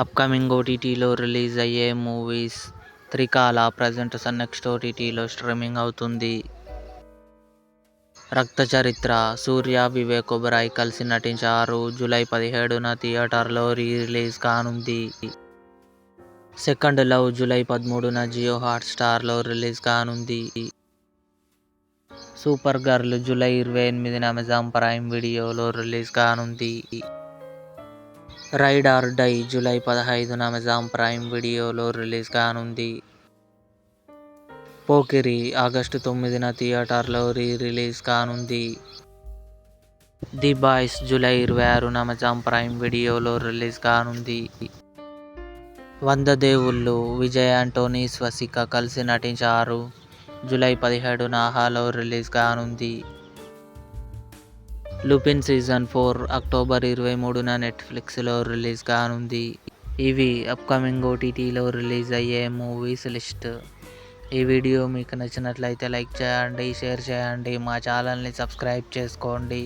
Upcoming ఓటీటీలో release అయ్యే movies. 'త్రికాల' ప్రెజెంట్ సన్ నెక్స్ట్ ఓటీటీలో స్ట్రీమింగ్ అవుతుంది. 'రక్తచరిత్ర' సూర్య, వివేక్ ఒబెరాయ్ కలిసి నటించారు. జూలై 17న థియేటర్లో రిలీజ్ కానుంది. 'సెకండ్ లవ్' జూలై 13న జియో హాట్‌స్టార్లో రిలీజ్ కానుంది. 'సూపర్ గర్ల్' జూలై 28న అమెజాన్ ప్రైమ్ వీడియోలో రిలీజ్ కానుంది. 'రైడ్ ఆర్ డై' జూలై 15న అమెజాన్ ప్రైమ్ వీడియోలో రిలీజ్ కానుంది. 'పోకిరి' ఆగస్టు 9న థియేటర్లో రిలీజ్ కానుంది. 'ది బాయ్స్' జూలై 26న అమెజాన్ ప్రైమ్ వీడియోలో రిలీజ్ కానుంది. 'వంద దేవుళ్ళు' విజయ్ ఆంటోనీ, స్వసిక కలిసి నటించారు. జూలై 17న ఆహాలో రిలీజ్ కానుంది. 'లుపిన్ సీజన్ 4' అక్టోబర్ 23న నెట్ఫ్లిక్స్లో రిలీజ్ కానుంది. ఇవి అప్కమింగ్ ఓటీటీలో రిలీజ్ అయ్యే మూవీస్ లిస్ట్. ఈ వీడియో మీకు నచ్చినట్లయితే లైక్ చేయండి, షేర్ చేయండి, మా ఛానల్ని సబ్స్క్రైబ్ చేసుకోండి.